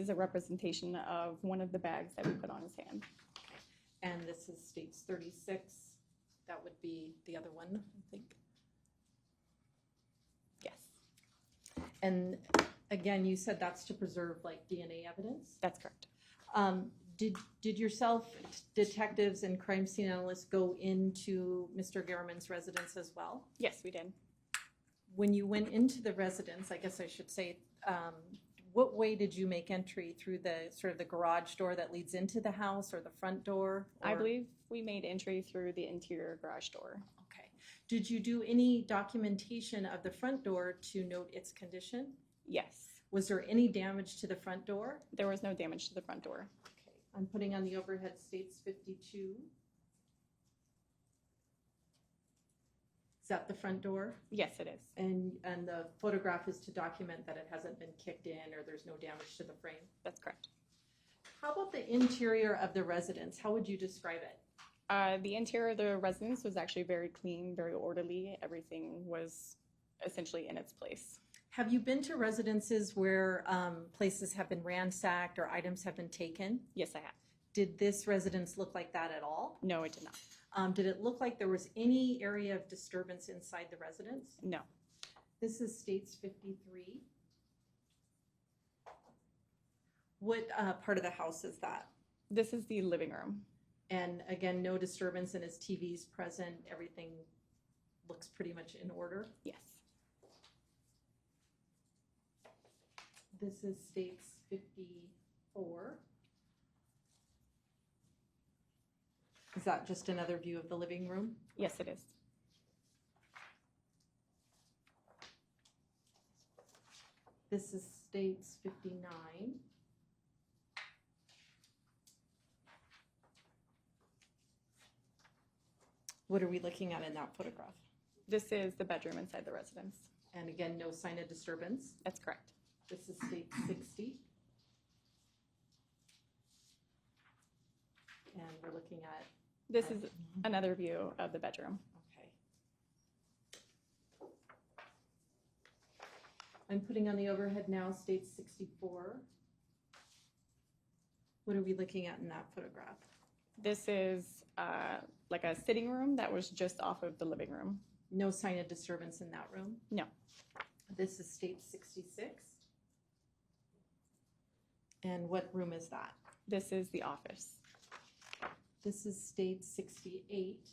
is a representation of one of the bags that we put on his hand. And this is states 36. That would be the other one, I think. Yes, And again, you said that's to preserve like DNA evidence. that's correct. Did yourself, detectives and crime scene analysts go into Mr. Garriman's residence as well? Yes, we did. When you went into the residence, I guess I should say, what way did you make entry? Through the sort of the garage door that leads into the house or the front door? I believe we made entry through the interior garage door. Okay. Did you do any documentation of the front door to note its condition? Yes, Was there any damage to the front door? there was no damage to the front door. Okay. I'm putting on the overhead states 52. Is that the front door? Yes, it is. And the photograph is to document that it hasn't been kicked in or there's no damage to the frame? That's correct. How about the interior of the residence? How would you describe it? The interior of the residence was actually very clean, very orderly. Everything was essentially in its place. Have you been to residences where places have been ransacked or items have been taken? Yes, I have. Did this residence look like that at all? No, it did not. Did it look like there was any area of disturbance inside the residence? No. This is states 53. What part of the house is that? This is the living room. And again, no disturbance, and his TV's present. Everything looks pretty much in order. Yes. This is states 54. Is that just another view of the living room? Yes, it is. This is states 59. What are we looking at in that photograph? This is the bedroom inside the residence. And again, no sign of disturbance. That's correct. This is state 60. And we're looking at, This is another view of the bedroom. okay. I'm putting on the overhead now, state 64. What are we looking at in that photograph? This is like a sitting room that was just off of the living room. No sign of disturbance in that room? No. This is state 66. And what room is that? This is the office. This is state 68.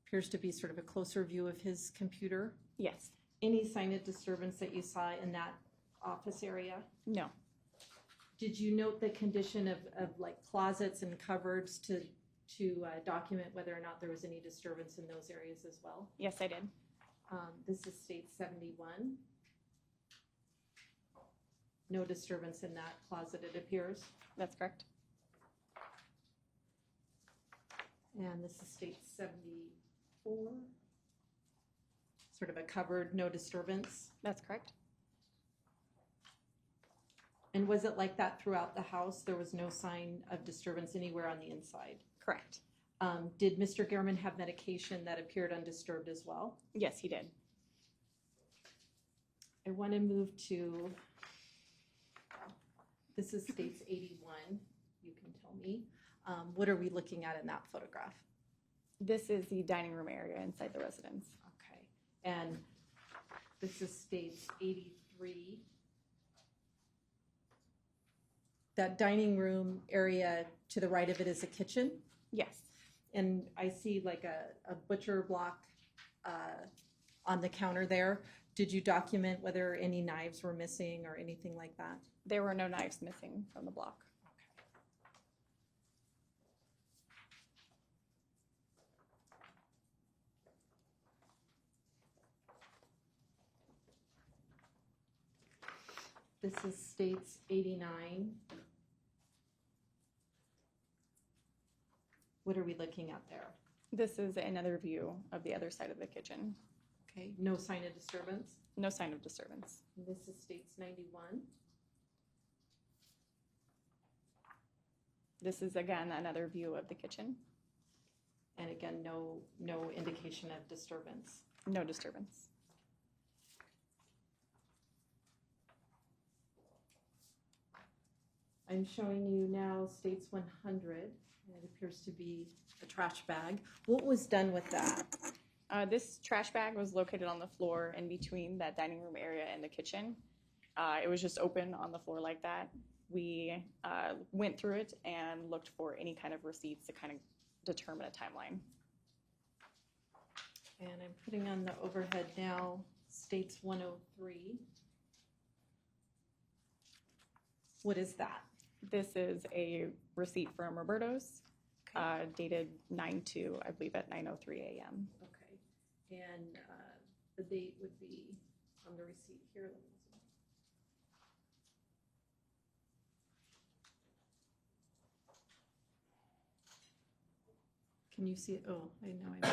Appears to be sort of a closer view of his computer. Yes. Any sign of disturbance that you saw in that office area? No. Did you note the condition of like closets and cupboards to document whether or not there was any disturbance in those areas as well? Yes, I did. This is state 71. No disturbance in that closet, it appears. That's correct. And this is state 74. Sort of a cupboard, no disturbance. That's correct. And was it like that throughout the house? There was no sign of disturbance anywhere on the inside? Correct. Did Mr. Garriman have medication that appeared undisturbed as well? Yes, he did. I want to move to, this is states 81, you can tell me. What are we looking at in that photograph? This is the dining room area inside the residence. Okay, and this is states 83. That dining room area to the right of it is a kitchen? Yes. And I see like a butcher block on the counter there. Did you document whether any knives were missing or anything like that? There were no knives missing from the block. This is states 89. What are we looking at there? This is another view of the other side of the kitchen. Okay, no sign of disturbance. No sign of disturbance. And this is states 91. This is again another view of the kitchen. And again, no indication of disturbance. No disturbance. I'm showing you now States 100. It appears to be a trash bag. What was done with that? This trash bag was located on the floor in between that dining room area and the kitchen. It was just open on the floor like that. We went through it and looked for any kind of receipts to kind of determine a timeline. And I'm putting on the overhead now, States 103. What is that? This is a receipt from Roberto's, dated 9/2, I believe at 9:03 a.m. Okay. And the date would be on the receipt here. Let me see. Can you see it? Oh, I know. I know.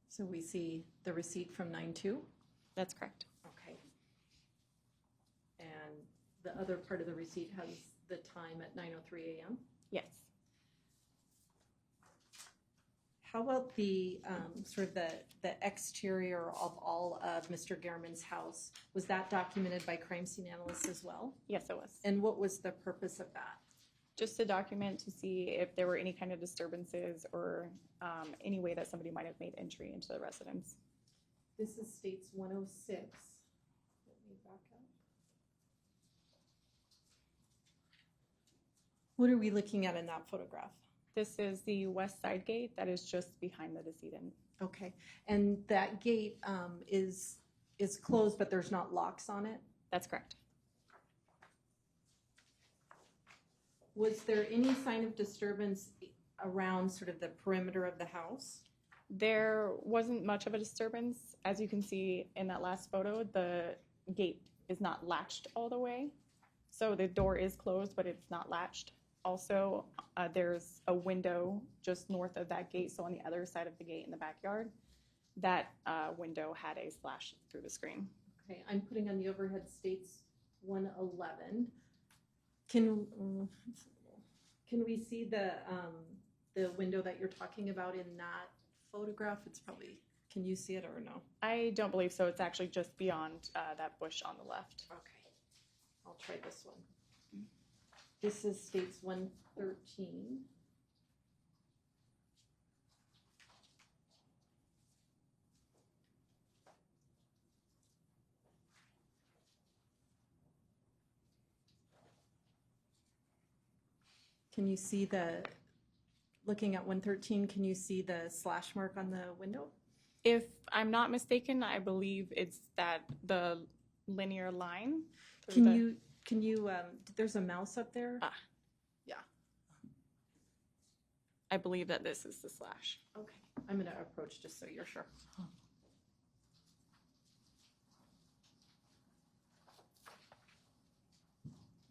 So we see the receipt from 9/2. That's correct. Okay. And the other part of the receipt has the time at 9:03 a.m. Yes. How about the sort of the exterior of all of Mr. Gehrman's house? Was that documented by crime scene analysts as well? Yes, it was. And what was the purpose of that? Just to document to see if there were any kind of disturbances or any way that somebody might have made entry into the residence. This is States 106. Let me back up. What are we looking at in that photograph? This is the west side gate that is just behind the decedent. Okay, and that gate is closed, but there's not locks on it? That's correct. Was there any sign of disturbance around sort of the perimeter of the house? There wasn't much of a disturbance. As you can see in that last photo, the gate is not latched all the way. So the door is closed, but it's not latched. Also, there's a window just north of that gate, so on the other side of the gate in the backyard. That window had a splash through the screen. Okay, I'm putting on the overhead States 111. Can we see the window that you're talking about in that photograph? It's probably, can you see it or no? I don't believe so. It's actually just beyond that bush on the left. Okay, I'll try this one. This is States 113. Can you see looking at 113, can you see the slash mark on the window? If I'm not mistaken, I believe it's the linear line. Can you, there's a mouse up there? Yeah. I believe that this is the slash. Okay, I'm gonna approach just so you're sure.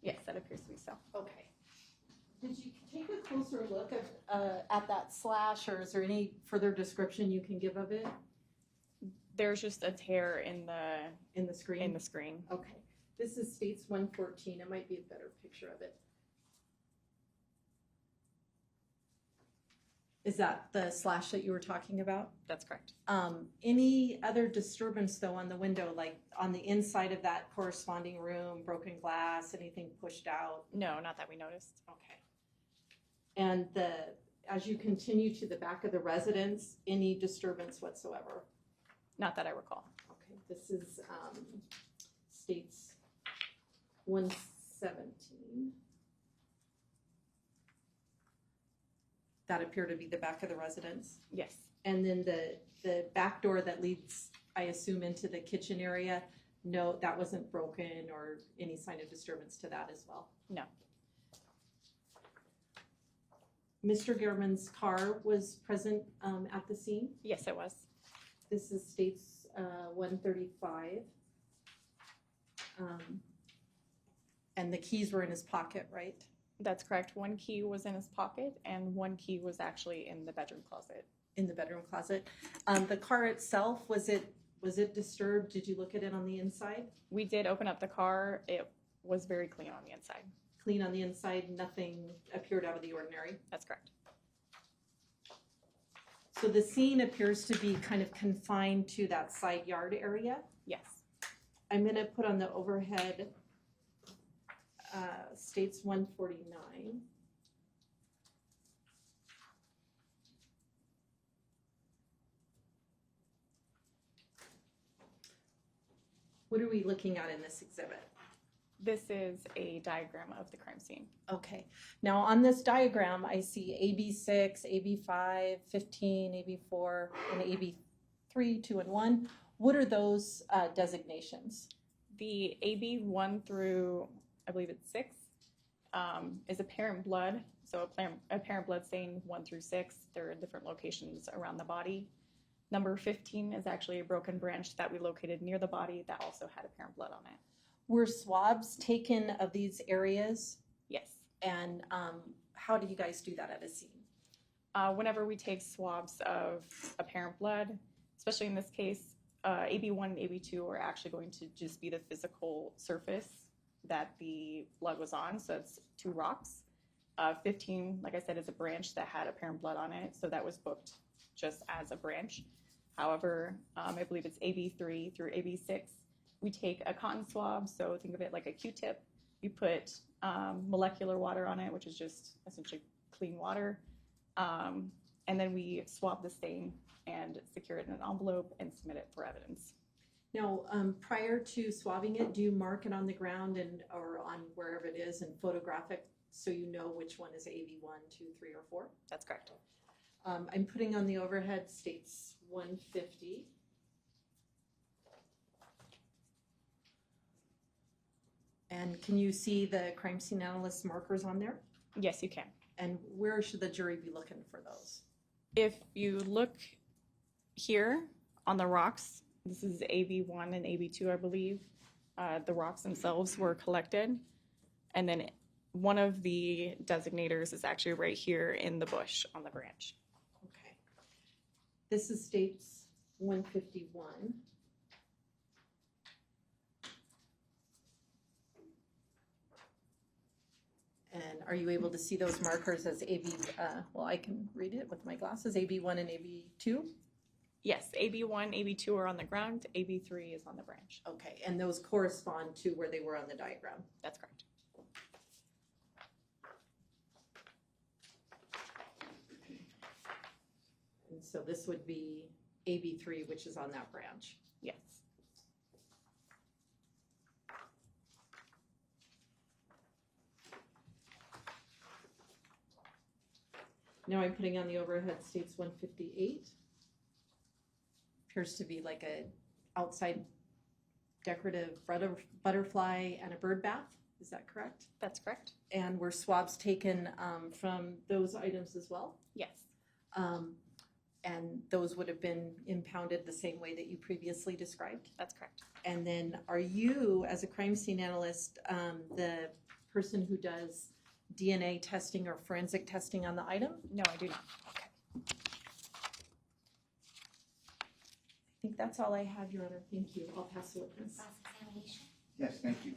Yes, that appears to be so. Okay. Did you take a closer look at that slash, or is there any further description you can give of it? There's just a tear in the screen? In the screen. Okay. This is States 114. It might be a better picture of it. Is that the slash that you were talking about? That's correct. Any other disturbance though on the window, like on the inside of that corresponding room, broken glass, anything pushed out? No, not that we noticed. Okay. And as you continue to the back of the residence, any disturbance whatsoever? Not that I recall. Okay, this is States 117. That appear to be the back of the residence. Yes. And then the back door that leads, I assume, into the kitchen area, no, that wasn't broken or any sign of disturbance to that as well? No. Mr. Gehrman's car was present at the scene? Yes, it was. This is States 135. And the keys were in his pocket, right? That's correct. One key was in his pocket and one key was actually in the bedroom closet. In the bedroom closet. The car itself, was it disturbed? Did you look at it on the inside? We did open up the car. It was very clean on the inside. Clean on the inside, nothing appeared out of the ordinary? That's correct. So the scene appears to be kind of confined to that side yard area. Yes. I'm going to put on the overhead, states 149. What are we looking at in this exhibit? This is a diagram of the crime scene. Okay. Now on this diagram, I see AB6, AB5, 15, AB4, and AB3, 2, and 1. What are those designations? The AB 1 through, I believe it's 6, is apparent blood. So apparent blood stain 1 through 6. They're in different locations around the body. Number 15 is actually a broken branch that we located near the body that also had apparent blood on it. Were swabs taken of these areas? Yes. And how do you guys do that at a scene? Whenever we take swabs of apparent blood, especially in this case, AB1 and AB2 are actually going to just be the physical surface that the blood was on, so it's 2 rocks. 15, like I said, is a branch that had apparent blood on it, so that was booked just as a branch. However, I believe it's AB3 through AB6. We take a cotton swab, so think of it like a Q-tip. You put molecular water on it, which is just essentially clean water, and then we swab the stain and secure it in an envelope and submit it for evidence. Now, prior to swabbing it, do you mark it on the ground or on wherever it is and photograph it so you know which one is AB 1, 2, 3, or 4? That's correct. I'm putting on the overhead states 150. And can you see the crime scene analyst markers on there? Yes, you can. And where should the jury be looking for those? If you look here on the rocks, this is AB1 and AB2, I believe. The rocks themselves were collected. And then one of the designators is actually right here in the bush on the branch. Okay. This is states 151. And are you able to see those markers as AB, well, I can read it with my glasses, AB1 and AB2? Yes, AB1, AB2 are on the ground, AB3 is on the branch. Okay, and those correspond to where they were on the diagram? That's correct. And so this would be AB3, which is on that branch. Yes. Now I'm putting on the overhead states 158. Appears to be like a outside decorative butterfly and a bird bath. Is that correct? That's correct. And were swabs taken from those items as well? Yes. And those would have been impounded the same way that you previously described? That's correct. And then are you, as a crime scene analyst, the person who does DNA testing or forensic testing on the item? No, I do not. Okay. I think that's all I have, Your Honor. Thank you. I'll pass the witness. Cross-examination. Yes, thank you.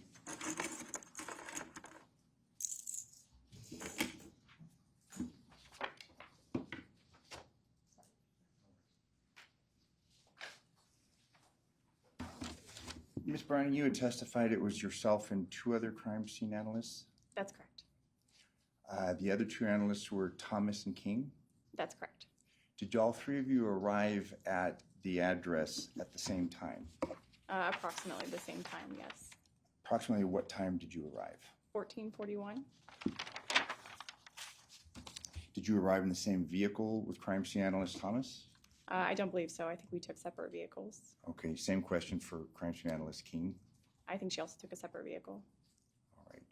Ms. Browning, you had testified it was yourself and 2 other crime scene analysts. That's correct. The other 2 analysts were Thomas and King. That's correct. Did all 3 of you arrive at the address at the same time? Approximately the same time, yes. Approximately what time did you arrive? 1441. Did you arrive in the same vehicle with crime scene analyst Thomas? I don't believe so. I think we took separate vehicles. Okay, same question for crime scene analyst King. I think she also took a separate vehicle. All right.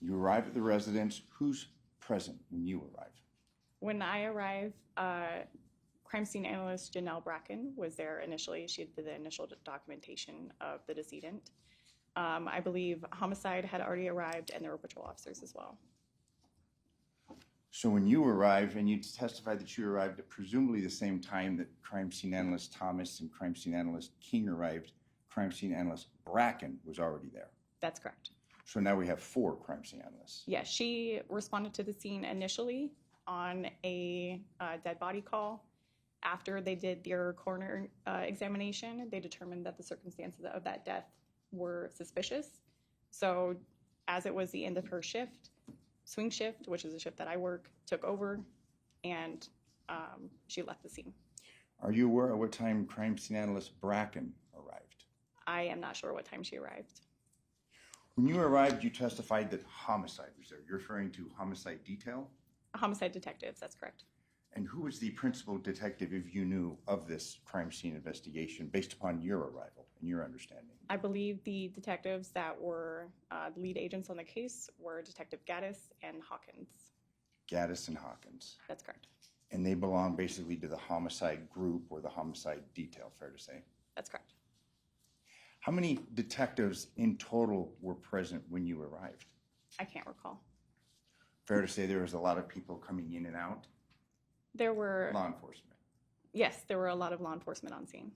You arrive at the residence. Who's present when you arrive? When I arrived, crime scene analyst Janelle Bracken was there initially. She did the initial documentation of the decedent. I believe homicide had already arrived and there were patrol officers as well. So when you arrive, and you testified that you arrived at presumably the same time that crime scene analyst Thomas and crime scene analyst King arrived, crime scene analyst Bracken was already there. That's correct. So now we have 4 crime scene analysts. Yeah, she responded to the scene initially on a dead body call. After they did their coroner examination, they determined that the circumstances of that death were suspicious. So as it was the end of her shift, swing shift, which is a shift that I work, took over, and she left the scene. Are you aware of what time crime scene analyst Bracken arrived? I am not sure what time she arrived. When you arrived, you testified that homicide was there. You're referring to homicide detail? Homicide detectives, that's correct. And who was the principal detective, if you knew, of this crime scene investigation based upon your arrival and your understanding? I believe the detectives that were the lead agents on the case were Detective Gaddis and Hawkins. Gaddis and Hawkins. That's correct. And they belong basically to the homicide group or the homicide detail, fair to say? That's correct. How many detectives in total were present when you arrived? I can't recall. Fair to say there was a lot of people coming in and out? There were, Law enforcement. yes, there were a lot of law enforcement on scene.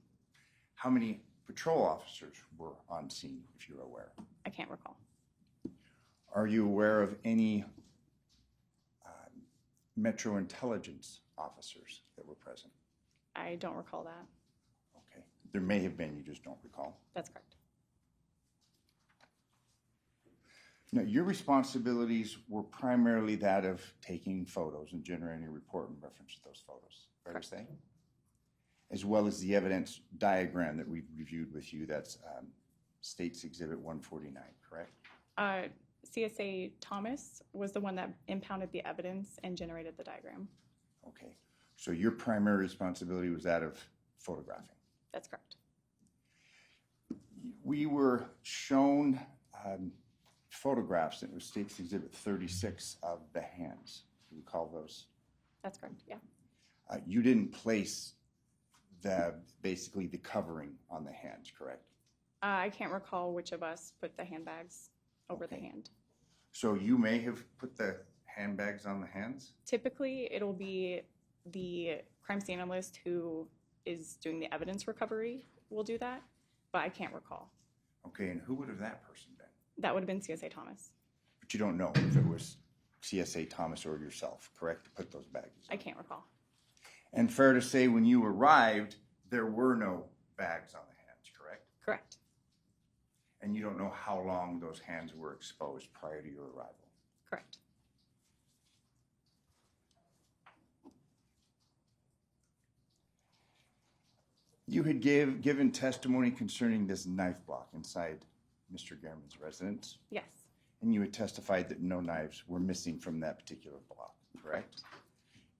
How many patrol officers were on scene, if you're aware? I can't recall. Are you aware of any Metro Intelligence officers that were present? I don't recall that. Okay. There may have been, you just don't recall. That's correct. Now, your responsibilities were primarily that of taking photos and generating a report in reference to those photos, fair to say? As well as the evidence diagram that we've reviewed with you, that's State's Exhibit 149, correct? CSA Thomas was the one that impounded the evidence and generated the diagram. Okay. So your primary responsibility was that of photographing. That's correct. We were shown photographs, and it was State's Exhibit 36 of the hands. Do you recall those? That's correct, yeah. You didn't place basically the covering on the hands, correct? I can't recall which of us put the handbags over the Okay. hand. So you may have put the handbags on the hands? Typically, it'll be the crime scene analyst who is doing the evidence recovery will do that, but I can't recall. Okay, and who would have that person been? That would have been CSA Thomas. But you don't know if it was CSA Thomas or yourself, correct, to put those bags I on? can't recall. And fair to say, when you arrived, there were no bags on the hands, correct? Correct. And you don't know how long those hands were exposed prior to your arrival? Correct. You had given testimony concerning this knife block inside Mr. Gehrman's residence, Yes. and you had testified that no knives were missing from that particular block, correct?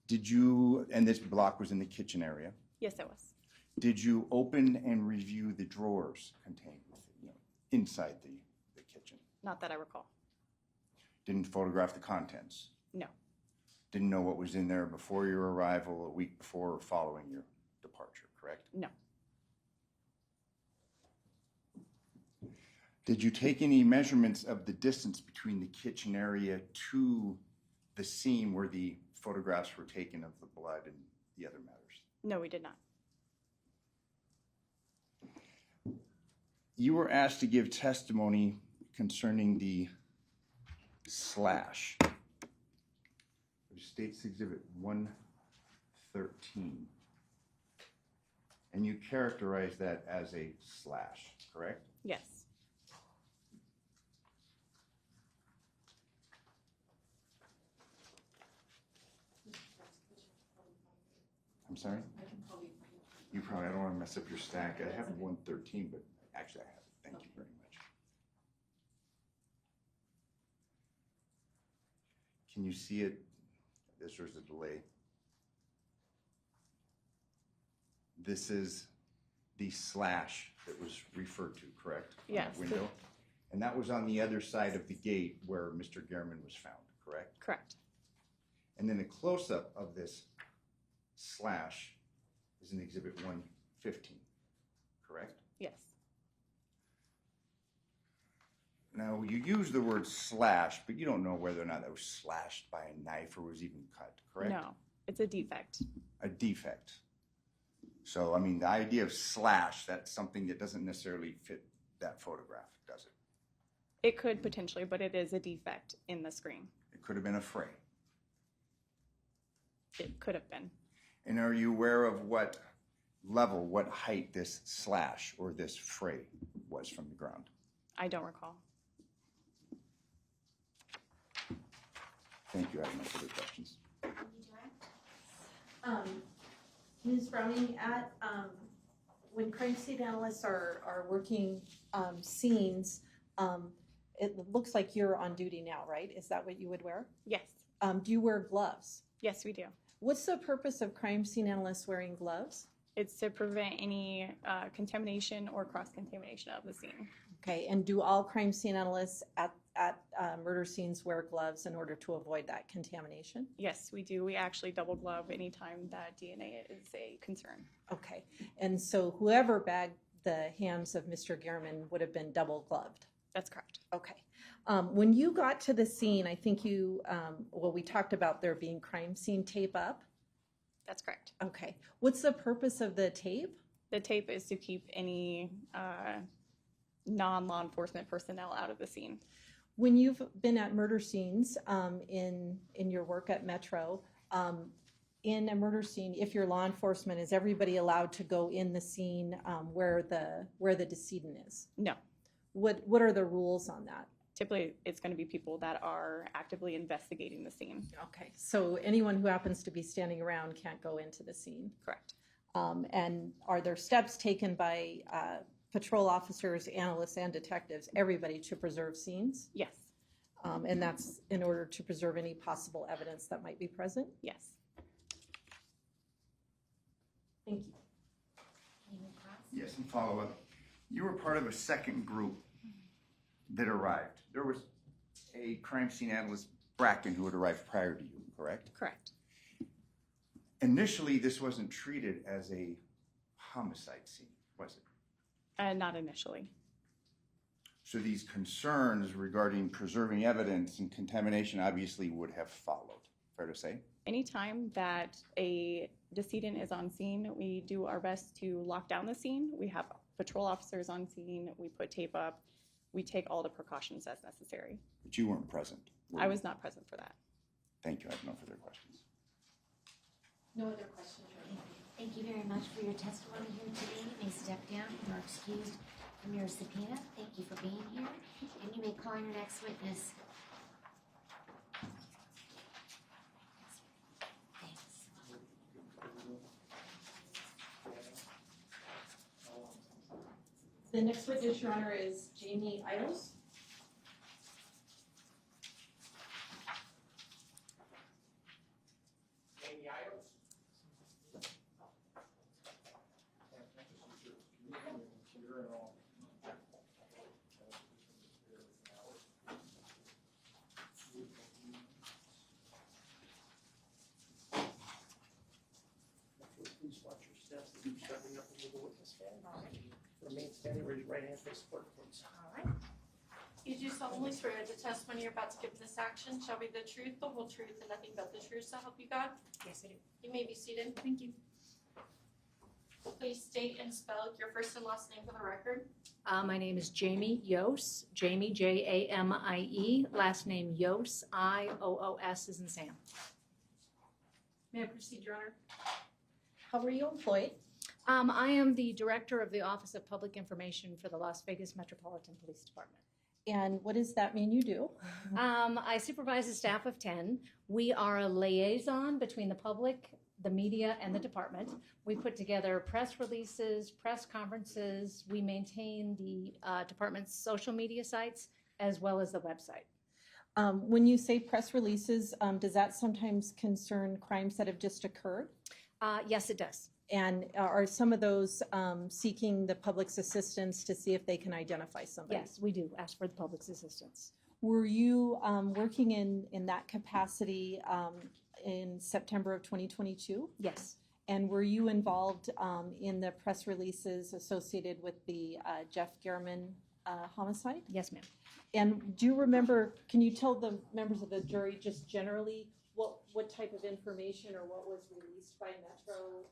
Did you, and this block was in the kitchen area, Yes, it was. did you open and review the drawers contained inside the kitchen? Not that I recall. Didn't photograph the contents? No. Didn't know what was in there before your arrival, a week before or following your departure, correct? No. Did you take any measurements of the distance between the kitchen area to the scene where the photographs were taken of the blood and the other matters? No, we did not. You were asked to give testimony concerning the slash. State's Exhibit 113. And you characterized that as a slash, correct? Yes. I'm sorry? You probably, I don't want to mess up your stack. I have 113, but actually I have it. Thank you very much. Can you see it? There's a delay. This is the slash that was referred to, correct? On that Yes. window? And that was on the other side of the gate where Mr. Gehrman was found, correct? Correct. And then a close-up of this slash is in Exhibit 115, correct? Yes. Now, you use the word slash, but you don't know whether or not that was slashed by a knife or was even cut, correct? No, it's a defect. A defect. So, I mean, the idea of slash, that's something that doesn't necessarily fit that photograph, does it? It could potentially, but it is a defect in the screen. It could have been a fray. it could have been. And are you aware of what level, what height this slash or this fray was from the ground? I don't recall. Thank you. I have no further questions. Ms. Browning, when crime scene analysts are working scenes, it looks like you're on duty now, right? Is that what you would wear? Yes. Do you wear gloves? Yes, we do. What's the purpose of crime scene analysts wearing gloves? It's to prevent any contamination or cross-contamination of the scene. Okay, and do all crime scene analysts at murder scenes wear gloves in order to avoid that contamination? Yes, we do. We actually double glove anytime that DNA is a concern. Okay, and so whoever bagged the hands of Mr. Gehrman would have been double gloved? That's correct. Okay. When you got to the scene, I think you, we talked about there being crime scene tape up. That's correct. Okay. What's the purpose of the tape? The tape is to keep any non-law enforcement personnel out of the scene. When you've been at murder scenes in your work at Metro, in a murder scene, if you're law enforcement, is everybody allowed to go in the scene where the decedent is? No. What are the rules on that? Typically, it's going to be people that are actively investigating the scene. Okay, so anyone who happens to be standing around can't go into the scene? Correct. And are there steps taken by patrol officers, analysts, and detectives, everybody, to preserve scenes? Yes. And that's in order to preserve any possible evidence that might be present? Yes. Thank you. Yes, and follow up. You were part of a second group that arrived. There was a crime scene analyst, Bracken, who had arrived prior to you, correct? Correct. Initially, this wasn't treated as a homicide scene, was it? Not initially. So these concerns regarding preserving evidence and contamination obviously would have followed, fair to say? Anytime that a decedent is on scene, we do our best to lock down the scene. We have patrol officers on scene. We put tape up. We take all the precautions as necessary. But you weren't present. were I you? was not present for that. Thank you. I have no further questions. No other questions? Thank you very much for your testimony here today. You may step down. You are excused from your subpoena. Thank you for being here. And you may call your next witness. Thanks. The next witness, Your Honor, is Jamie Idols. Please watch your steps as you're stepping up into the witness stand. Remain standing, raise your right hand, face forward, please. All right. You do solemnly swear the testimony you're about to give in this action shall be the truth, the whole truth, and nothing but the truth, so help you God? Yes, I do. You may be seated. Thank you. Please state and spell your first and last name for the record. My name is Jamie Yos, Jamie, Jamie, last name Yos, Ios as in Sam. May I proceed, Your Honor? How were you employed? I am the Director of the Office of Public Information for the Las Vegas Metropolitan Police Department. And what does that mean you do? I supervise a staff of 10. We are a liaison between the public, the media, and the department. We put together press releases, press conferences. We maintain the department's social media sites as well as the website. When you say press releases, does that sometimes concern crimes that have just occurred? Yes, it does. And are some of those seeking the public's assistance to see if they can identify somebody? Yes, we do ask for the public's assistance. Were you working in that capacity in September of 2022? Yes. And were you involved in the press releases associated with the Jeff Gehrman homicide? Yes, ma'am. And do you remember, can you tell the members of the jury just generally what type of information or what was released by Metro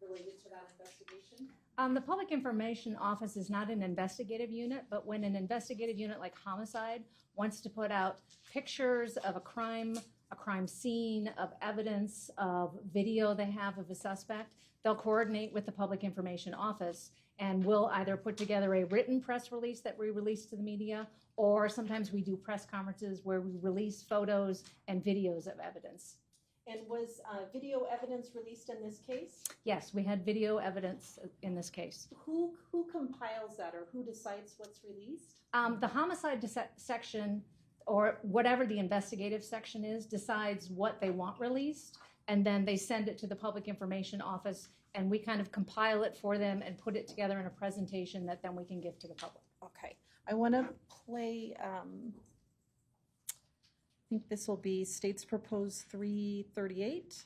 related to that investigation? The Public Information Office is not an investigative unit, but when an investigative unit like homicide wants to put out pictures of a crime a crime scene, of evidence, of video they have of a suspect, they'll coordinate with the Public Information Office, and we'll either put together a written press release that we release to the media, or sometimes we do press conferences where we release photos and videos of evidence. And was video evidence released in this case? Yes, we had video evidence in this case. Who compiles that, or who decides what's released? The homicide section, or whatever the investigative section is, decides what they want released, and then they send it to the Public Information Office, and we kind of compile it for them and put it together in a presentation that then we can give to the public. Okay, I want to play, I think this will be State's Proposed 338.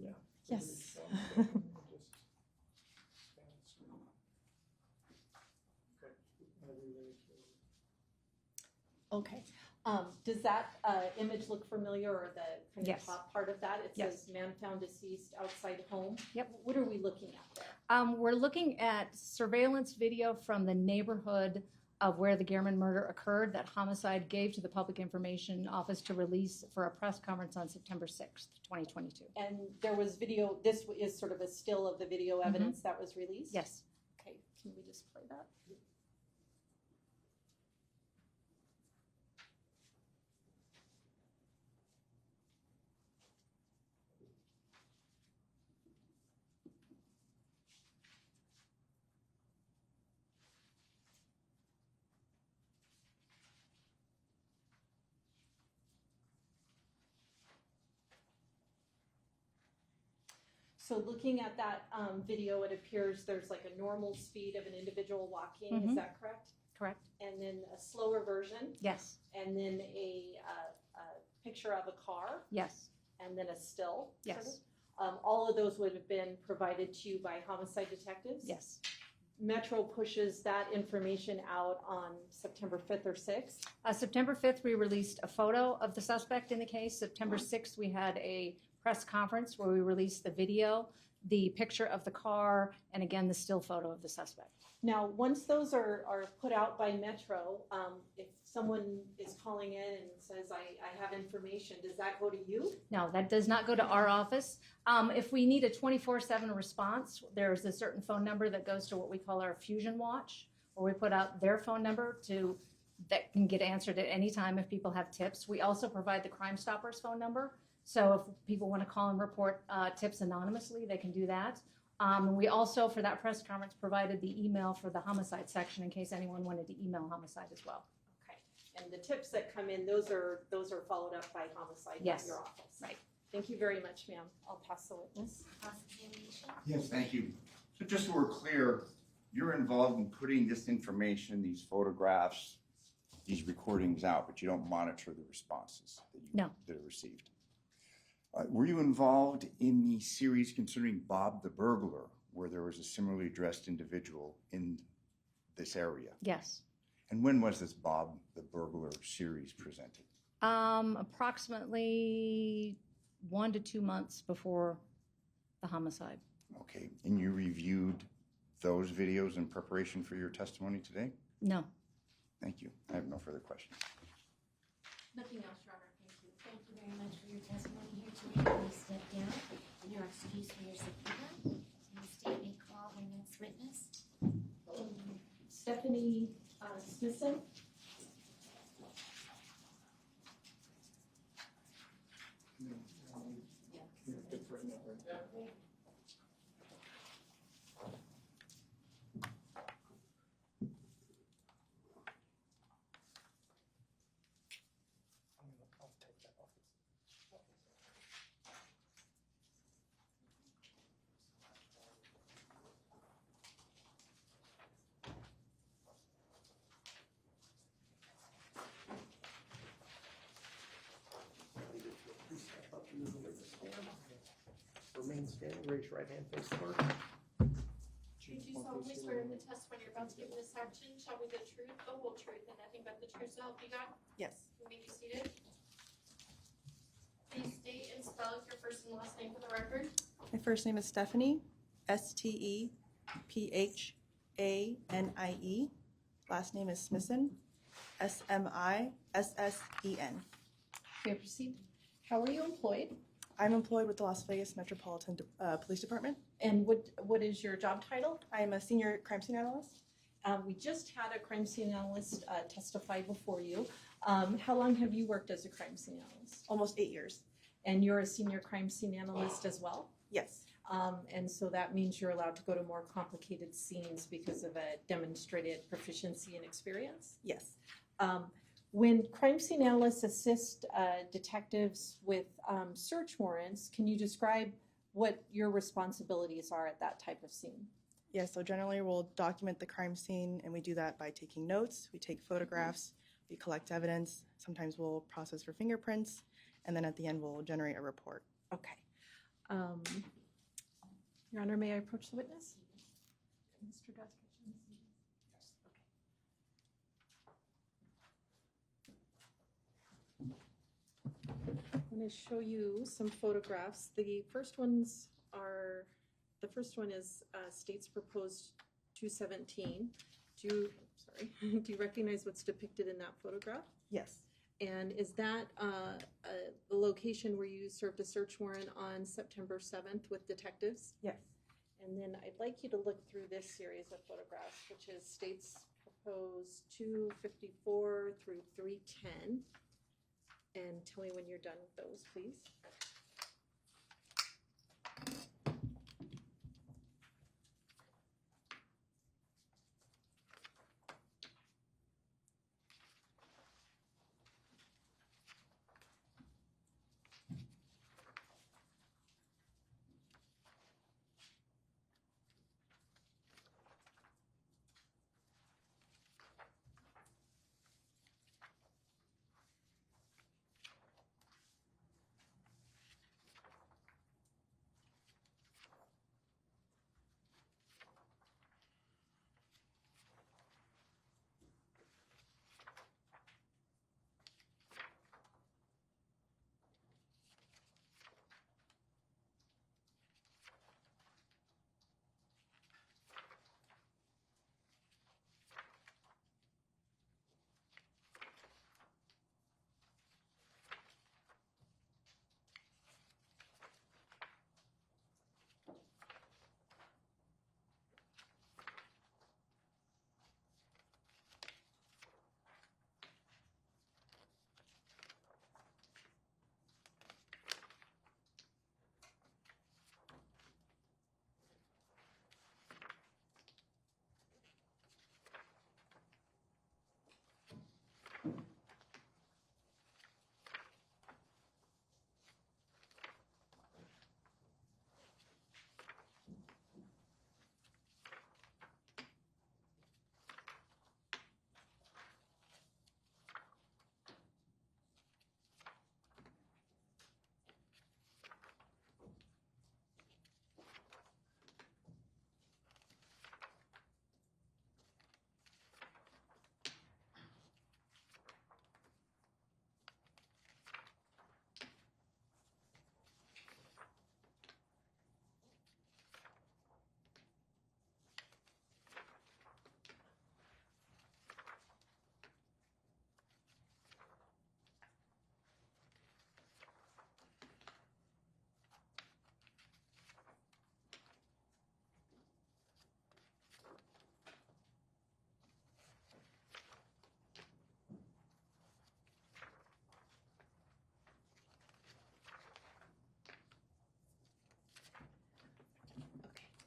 Yeah. Yes. Okay. Does that image look familiar, or the kind of Yes. top part of that? It Yes. says man found deceased outside home. Yep. What are we looking at there? We're looking at surveillance video from the neighborhood of where the Gehrman murder occurred that homicide gave to the Public Information Office to release for a press conference on September 6th, 2022. And there was video, this is sort of a still of the video evidence that was released? Yes. Okay, can we just play that? So looking at that video, it appears there's like a normal speed of an individual walking, is Mhm. that correct? Correct? And then a slower version, Yes. and then a picture of a car, Yes. and then a still. sort Yes. of. All of those would have been provided to you by homicide detectives? Yes. Metro pushes that information out on September 5th or 6th. September 5th, we released a photo of the suspect in the case. September 6th, we had a press conference where we released the video, the picture of the car, and again, the still photo of the suspect. Now, once those are put out by Metro, if someone is calling in and says, I have information, does that go to you? No, that does not go to our office. If we need a 24/7 response, there's a certain phone number that goes to what we call our Fusion Watch, where we put out their phone number that can get answered at any time if people have tips. We also provide the Crime Stoppers phone number. So if people want to call and report tips anonymously, they can do that. And we also, for that press conference, provided the email for the homicide section in case anyone wanted to email homicide as well. Okay. And the tips that come in, those are followed up by homicide, not Yes. your office? Right. Thank you very much, ma'am. I'll pass the witness. Cross-examination? Yes, thank you. So just so we're clear, you're involved in putting this information, these photographs, these recordings out, but you don't monitor the responses No. that are received. Were you involved in the series concerning Bob the burglar, where there was a similarly dressed individual in this area? Yes. And when was this Bob the burglar series presented? Approximately 1 to 2 months before the homicide. Okay, and you reviewed those videos in preparation for your testimony today? No. Thank you. I have no further questions. Nothing else, Your Honor, thank you. Thank you very much for your testimony here today. Please step down and you're excused for your subpoena. And the state may call the next witness. Stephanie Smithson? I'll take that off. Please step up to the witness stand. Remain standing, raise your right hand, face forward. Do you solemnly swear in the testimony you're about to give in this action shall be the truth, the whole truth, and nothing but the truth so help you God? Yes. You may be seated. Please state and spell your first and last name for the record. My first name is Stephanie, Stephanie. Last name is Smithson, SMISSEN. May I proceed? How are you employed? I'm employed with the Las Vegas Metropolitan Police Department. And what is your job title? I am a senior crime scene analyst. We just had a crime scene analyst testify before you. How long have you worked as a crime scene analyst? Almost 8 years. And you're a senior crime scene analyst as well? Yes. And so that means you're allowed to go to more complicated scenes because of a demonstrated proficiency and experience? Yes. When crime scene analysts assist detectives with search warrants, can you describe what your responsibilities are at that type of scene? Yes, so generally we'll document the crime scene, and we do that by taking notes, we take photographs, we collect evidence, sometimes we'll process for fingerprints, and then at the end we'll generate a report. Okay. Your Honor, may I approach the witness? Mr. Dodge. I'm going to show you some photographs. The first one is State's Proposed 217. Do you recognize what's depicted in that photograph? Yes. And is that the location where you served a search warrant on September 7th with detectives? Yes. And then I'd like you to look through this series of photographs, which is State's Proposed 254 through 310. And tell me when you're done with those, please.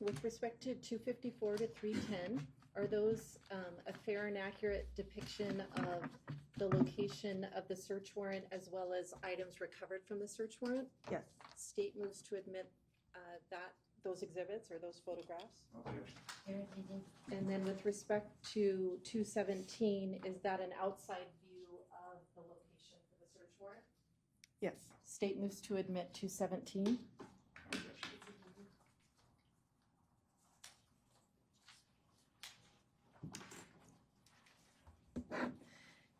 With respect to 254 to 310, are those a fair and accurate depiction of the location of the search warrant as well as items recovered from the search warrant? Yes. State moves to admit those exhibits or those photographs. And then with respect to 217, is that an outside view of the location for the search warrant? Yes. State moves to admit 217.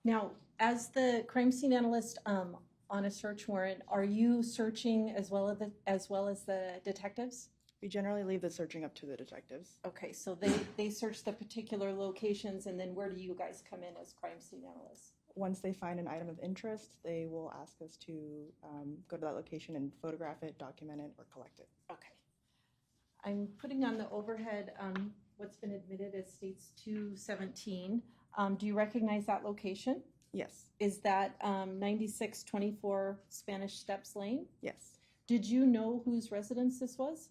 Now, as the crime scene analyst on a search warrant, are you searching as well as the detectives? We generally leave the searching up to the detectives. Okay, so they search the particular locations, and then where do you guys come in as crime scene analysts? Once they find an item of interest, they will ask us to go to that location and photograph it, document it, or collect it. Okay. I'm putting on the overhead what's been admitted as states 217. Do you recognize that location? Yes. Is that 9624 Spanish Steps Lane? Yes. Did you know whose residence this was?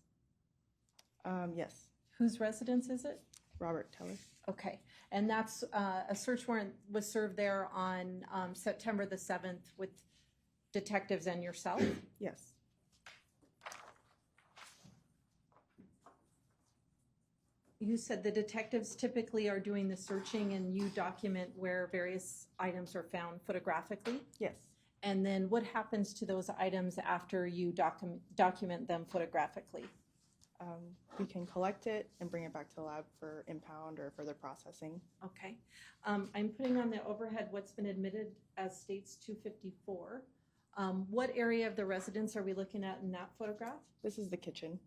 Yes. Whose residence is it? Robert Teller. Okay, and that's a search warrant was served there on September the 7th with detectives and yourself? Yes. You said the detectives typically are doing the searching and you document where various items are found photographically? Yes. And then what happens to those items after you document them photographically? We can collect it and bring it back to the lab for impound or further processing. Okay. I'm putting on the overhead what's been admitted as states 254. What area of the residence are we looking at in that photograph? This is the kitchen.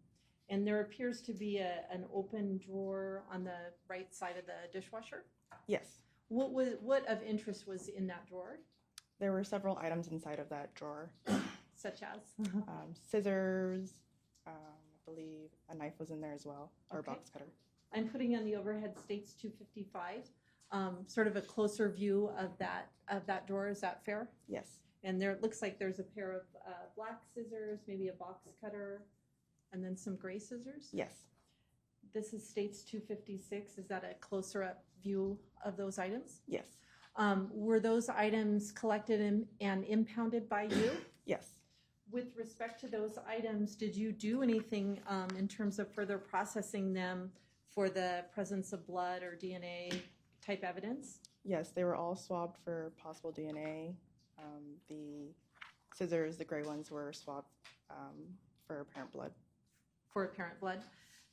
And there appears to be an open drawer on the right side of the dishwasher. Yes. What of interest was in that drawer? There were several items inside of that drawer. Such as? Scissors, I believe a knife was in there as well, or Okay. a box cutter. I'm putting on the overhead states 255. Sort of a closer view of that drawer. Is that fair? Yes. And there it looks like there's a pair of black scissors, maybe a box cutter, and then some gray scissors. Yes. This is states 256. Is that a closer up view of those items? Yes. Were those items collected and impounded by you? Yes. With respect to those items, did you do anything in terms of further processing them for the presence of blood or DNA type evidence? Yes, they were all swabbed for possible DNA. The scissors, the gray ones, were swabbed for apparent blood. For apparent blood.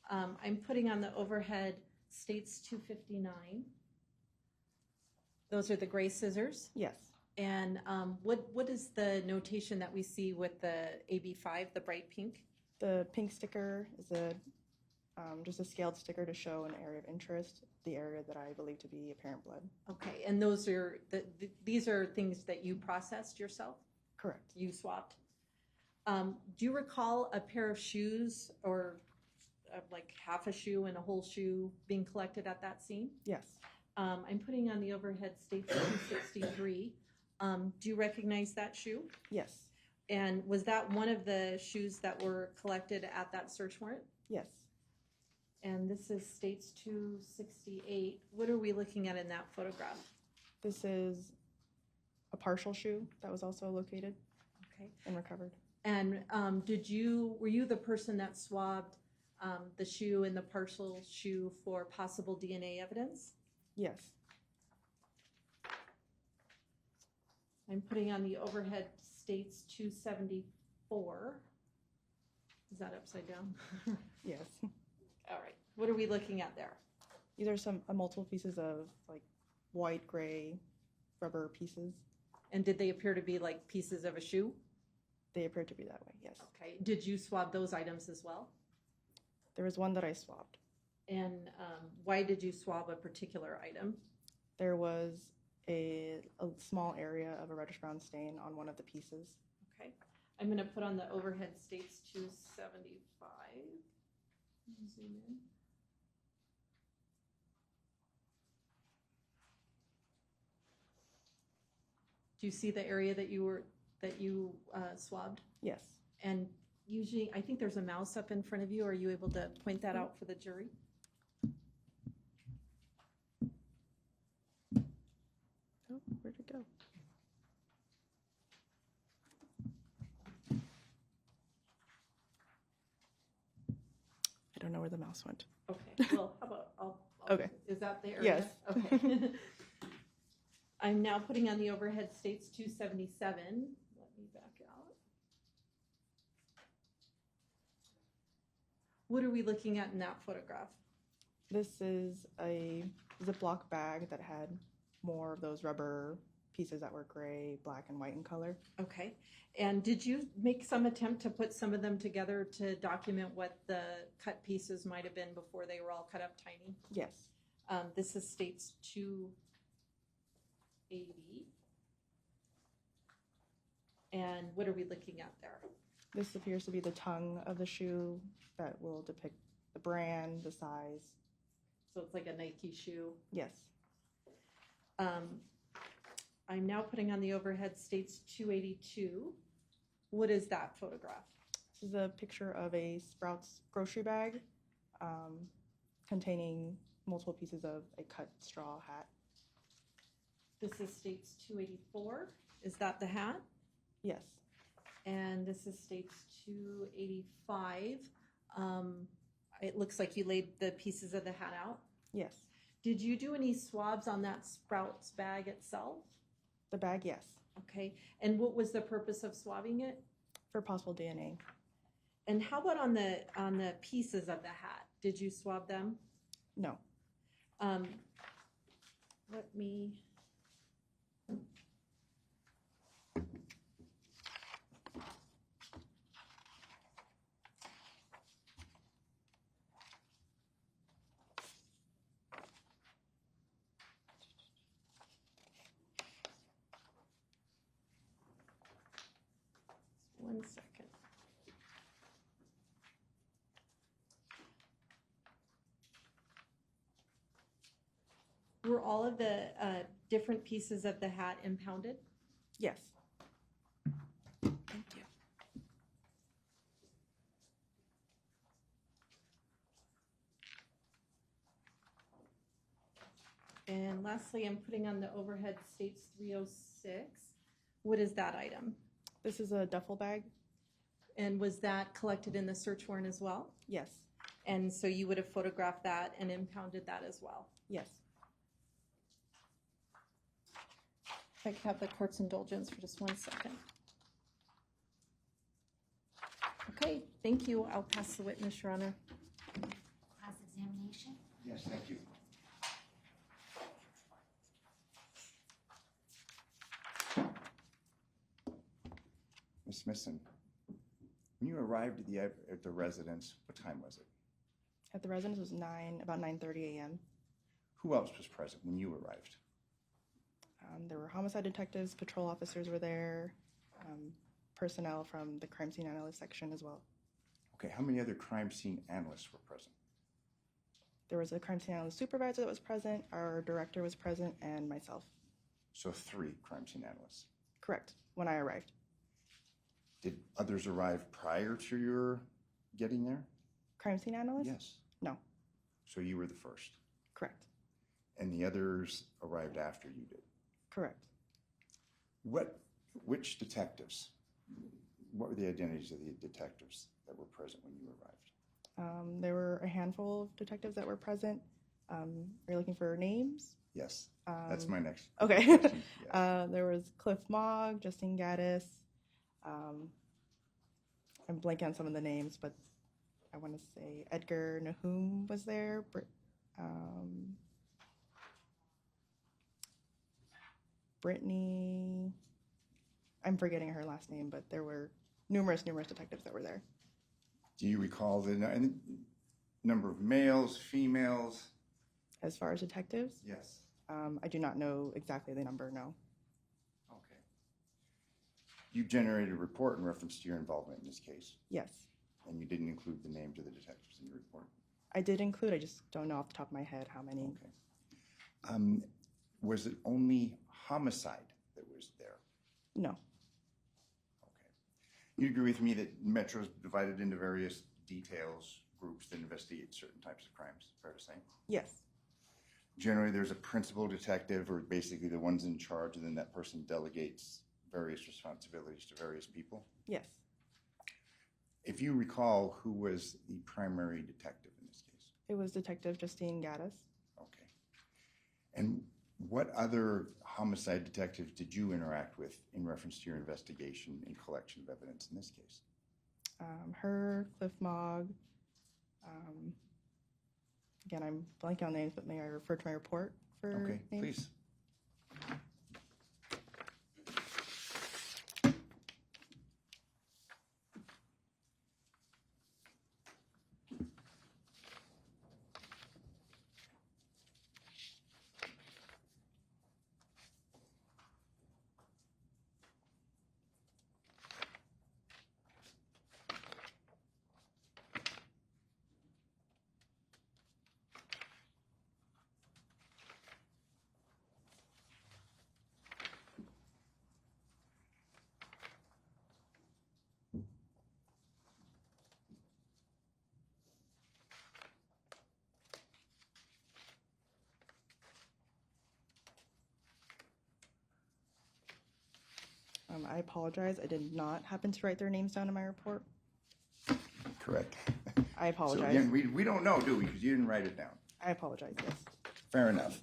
I'm putting on the overhead states 259. Those are the gray scissors. Yes. And what is the notation that we see with the AB5, the bright pink? The pink sticker is just a scaled sticker to show an area of interest, the area that I believe to be apparent blood. Okay, and those are these are things that you processed yourself? Correct. You swapped? Do you recall a pair of shoes or like half a shoe and a whole shoe being collected at that scene? Yes. I'm putting on the overhead states 263. Do you recognize that shoe? Yes. And was that one of the shoes that were collected at that search warrant? Yes. And this is states 268. What are we looking at in that photograph? This is a partial shoe that was also located Okay. and recovered. And were you the person that swabbed the shoe and the partial shoe for possible DNA evidence? Yes. I'm putting on the overhead states 274. Is that upside down? Yes. All right. What are we looking at there? These are multiple pieces of like white, gray, rubber pieces. And did they appear to be like pieces of a shoe? They appear to be that way, yes. Okay. Did you swab those items as well? There was one that I swabbed. And why did you swab a particular item? There was a small area of a reddish brown stain on one of the pieces. Okay. I'm going to put on the overhead states 275. Zoom in. Do you see the area that you swabbed? Yes. And usually, I think there's a mouse up in front of you. Are you able to point that out for the jury? Oh, where'd it go? I don't know where the mouse went. Okay. Well, how about I'll Okay. Is that the area? Yes. Okay. I'm now putting on the overhead states 277. Let me back out. What are we looking at in that photograph? This is a Ziploc bag that had more of those rubber pieces that were gray, black, and white in color. Okay. And did you make some attempt to put some of them together to document what the cut pieces might have been before they were all cut up tiny? Yes. This is states 280. And what are we looking at there? This appears to be the tongue of the shoe that will depict the brand, the size. So it's like a Nike shoe. Yes. I'm now putting on the overhead states 282. What is that photograph? This is a picture of a Sprouts grocery bag containing multiple pieces of a cut straw hat. This is states 284. Is that the hat? Yes. And this is states 285. It looks like you laid the pieces of the hat out. Yes. Did you do any swabs on that Sprouts bag itself? The bag, yes. Okay. And what was the purpose of swabbing it? For possible DNA. And how about on the pieces of the hat? Did you swab them? No. Let me. One second. Were all of the different pieces of the hat impounded? Yes. Thank you. And lastly, I'm putting on the overhead states 306. What is that item? This is a duffel bag. And was that collected in the search warrant as well? Yes. And so you would have photographed that and impounded that as well? Yes. If I could have the court's indulgence for just 1 second. Okay, thank you. I'll pass the witness, Your Honor. Cross-examination? Yes, thank you. Ms. Smithson, when you arrived at the residence, what time was it? At the residence was about 9:30 a.m. Who else was present when you arrived? There were homicide detectives, patrol officers were there, personnel from the crime scene analyst section as well. Okay, how many other crime scene analysts were present? There was a crime scene analyst supervisor that was present, our director was present, and myself. So 3 crime scene analysts. Correct, when I arrived. Did others arrive prior to your getting there? Crime scene analyst? Yes. No. So you were the first, Correct. and the others arrived after you did. Correct. Which detectives? What were the identities of the detectives that were present when you arrived? There were a handful of detectives that were present. Are you looking for names? Yes, that's my next Okay. question. Yes. There was Cliff Mogg, Justine Gaddis. I'm blanking on some of the names, but I want to say Edgar Nahum was there. Brittany, I'm forgetting her last name, but there were numerous detectives that were there. Do you recall the number of males, females? As far as detectives, Yes. I do not know exactly the number, no. Okay. You generated a report in reference to your involvement in this case, Yes. and you didn't include the names of the detectives in your report. I did include, I just don't know off the top of my head how many. Okay. Was it only homicide that was there? No. Okay. You agree with me that Metro is divided into various details, groups that investigate certain types of crimes, fair to say? Yes. Generally, there's a principal detective, or basically the one's in charge, and then that person delegates various responsibilities to various people. Yes. If you recall, who was the primary detective in this case? It was Detective Justine Gaddis. Okay. And what other homicide detectives did you interact with in reference to your investigation and collection of evidence in this case? Her, Cliff Mogg. Again, I'm blanking on names, but may I refer to my report for Okay, names? please. I apologize. I did not happen to write their names down in my report. Correct. I apologize. So again, we don't know, do we? Because you didn't write it down. I apologize, yes. Fair enough.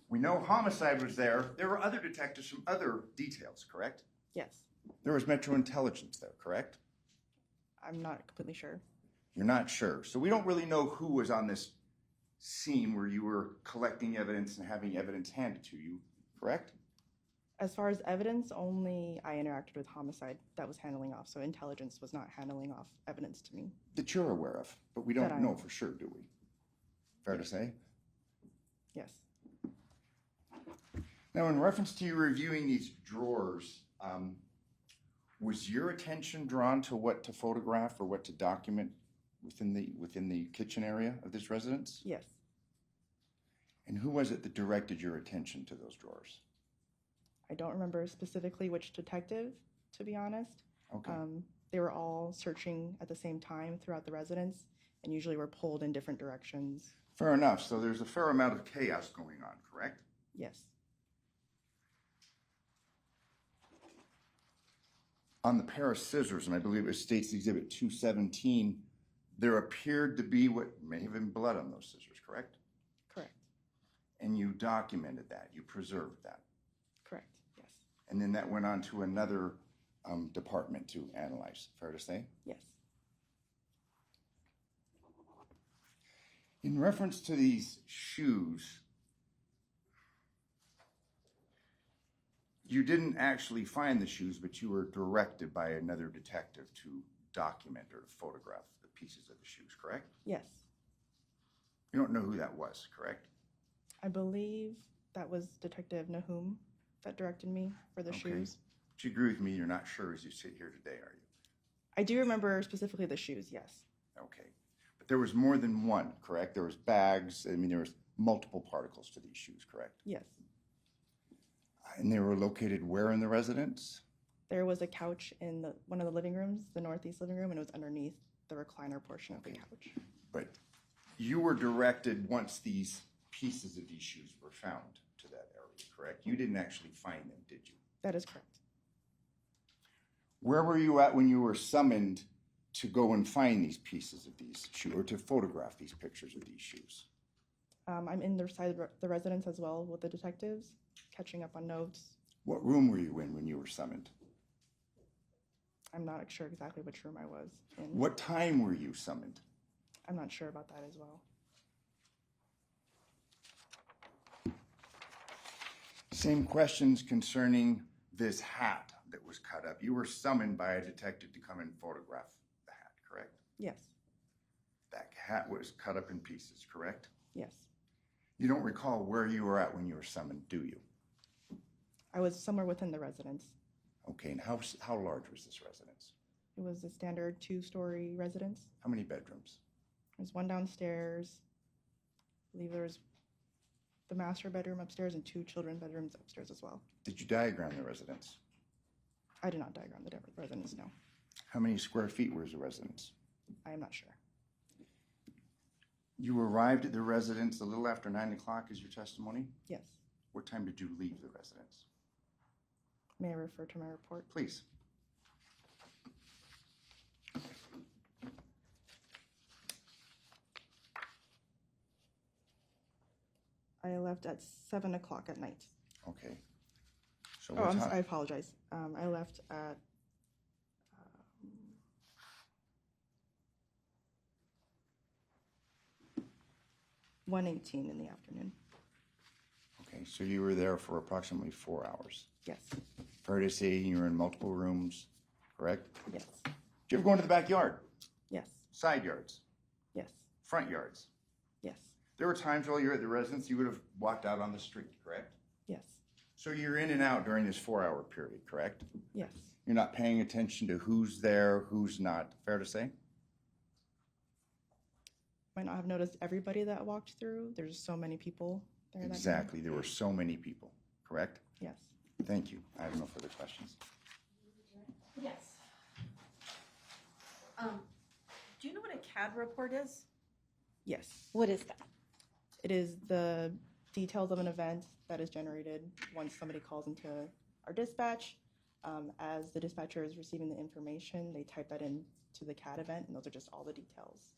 We know homicide was there. There were other detectives from other details, correct? Yes. There was Metro Intelligence there, correct? I'm not completely sure. You're not sure. So we don't really know who was on this scene where you were collecting evidence and having evidence handed to you, correct? As far as evidence, only I interacted with homicide that was handling off, so intelligence was not handling off evidence to me. That you're aware of, but we That don't I know am. for sure, do we? Fair to say? Yes. Now, in reference to you reviewing these drawers, was your attention drawn to what to photograph or what to document within the kitchen area of this residence? Yes. And who was it that directed your attention to those drawers? I don't remember specifically which detective, to be honest. Okay. They were all searching at the same time throughout the residence and usually were pulled in different directions. Fair enough. So there's a fair amount of chaos going on, correct? Yes. On the pair of scissors, and I believe it states Exhibit 217, there appeared to be what may have been blood on those scissors, correct? Correct. And you documented that, you preserved that. Correct. Yes. And then that went on to another department to analyze, fair to say? Yes. In reference to these shoes, you didn't actually find the shoes, but you were directed by another detective to document or to photograph the pieces of the shoes, correct? Yes. You don't know who that was, correct? I believe that was Detective Nahum that directed me for the Okay. shoes. But you agree with me, you're not sure as you sit here today, are you? I do remember specifically the shoes, yes. Okay. But there was more than one, correct? There was bags, I mean, there was multiple particles to these shoes, correct? Yes. And they were located where in the residence? There was a couch in one of the living rooms, the northeast living room, and it was underneath the recliner portion of the Okay. couch. But you were directed once these pieces of these shoes were found to that area, correct? You didn't actually find them, did you? That is correct. Where were you at when you were summoned to go and find these pieces of these shoes or to photograph these pictures of these shoes? I'm in the side of the residence as well with the detectives, catching up on notes. What room were you in when you were summoned? I'm not sure exactly which room I was in. What time were you summoned? I'm not sure about that as well. Same questions concerning this hat that was cut up. You were summoned by a detective to come and photograph the hat, correct? Yes. That hat was cut up in pieces, correct? Yes. You don't recall where you were at when you were summoned, do you? I was somewhere within the residence. Okay, and how large was this residence? It was a standard 2-story residence. How many bedrooms? There's one downstairs. I believe there was the master bedroom upstairs and 2 children's bedrooms upstairs as well. Did you diagram the residence? I did not diagram the residence, no. How many square feet was the residence? I am not sure. You arrived at the residence a little after 9 o'clock is your testimony? Yes. What time did you leave the residence? May I refer to my report? Please. I left at 7 o'clock at night. Okay. So Oh, what I time? apologize. I left at 1:18 in the afternoon. Okay, so you were there for approximately 4 hours. Yes. Fair to say you were in multiple rooms, correct? Yes. Did you ever go into the backyard? Yes. Side yards? Yes. Front yards? Yes. There were times while you were at the residence you would have walked out on the street, correct? Yes. So you're in and out during this 4-hour period, correct? Yes. You're not paying attention to who's there, who's not. Fair to say? Might not have noticed everybody that walked through. There's so many people there. that night. Exactly. There were so many people, correct? Yes. Thank you. I have no further questions. Yes. Do you know what a CAD report is? Yes. What is that? It is the details of an event that is generated once somebody calls into our dispatch. As the dispatcher is receiving the information, they type that into the CAD event, and those are just all the details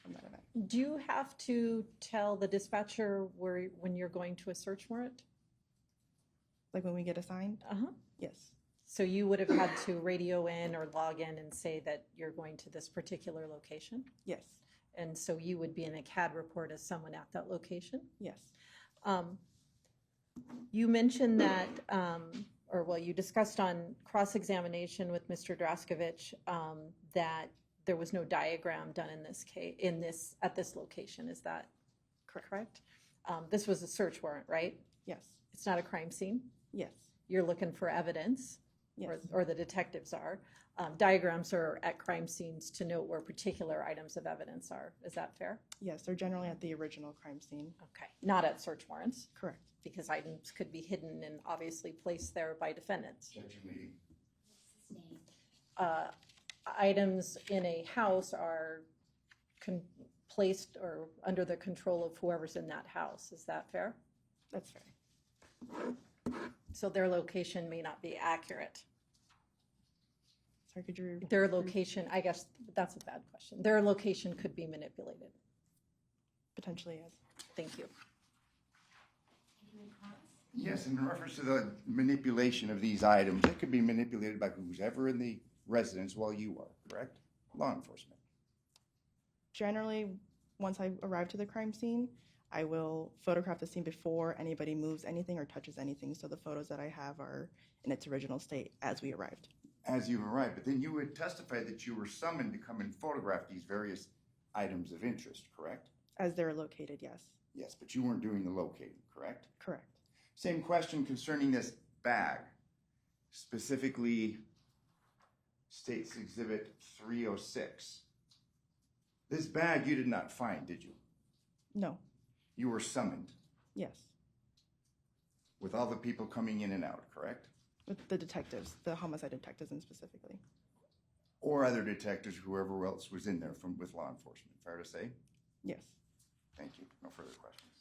from that event. Do you have to tell the dispatcher when you're going to a search warrant? Like when we get assigned? Uh-huh. Yes. So you would have had to radio in or log in and say that you're going to this particular location? Yes. And so you would be in a CAD report as someone at that location? Yes. You mentioned that, you discussed on cross-examination with Mr. Draskovich that there was no diagram done in this case, at this location. Is that correct? This was a search warrant, right? Yes. It's not a crime scene? Yes. You're looking for evidence, Yes. or the detectives are. Diagrams are at crime scenes to note where particular items of evidence are. Is that fair? Yes, they're generally at the original crime scene. Okay, not at search warrants, Correct. because items could be hidden and obviously placed there by defendants. Judge Lee. What's his name? Items in a house are placed or under the control of whoever's in that house. Is that fair? That's fair. So their location may not be accurate. Sorry, could you? Their location, I guess that's a bad question. Their location could be manipulated. Potentially, yes. Thank you. Anyone else? Yes, in reference to the manipulation of these items, it could be manipulated by who's ever in the residence while you are, correct? Law enforcement. Generally, once I arrive to the crime scene, I will photograph the scene before anybody moves anything or touches anything. So the photos that I have are in its original state as we arrived. As you arrived, but then you would testify that you were summoned to come and photograph these various items of interest, correct? As they're located, yes. Yes, but you weren't doing the locating, correct? Correct. Same question concerning this bag, specifically State's Exhibit 306. This bag you did not find, did you? No. You were summoned Yes. with all the people coming in and out, correct? With the detectives, the homicide detectives in specifically. Or other detectives, whoever else was in there with law enforcement, fair to say? Yes. Thank you. No further questions.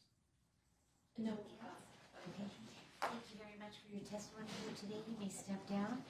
No. Okay. Thank you very much for your testimony here today. You may step down.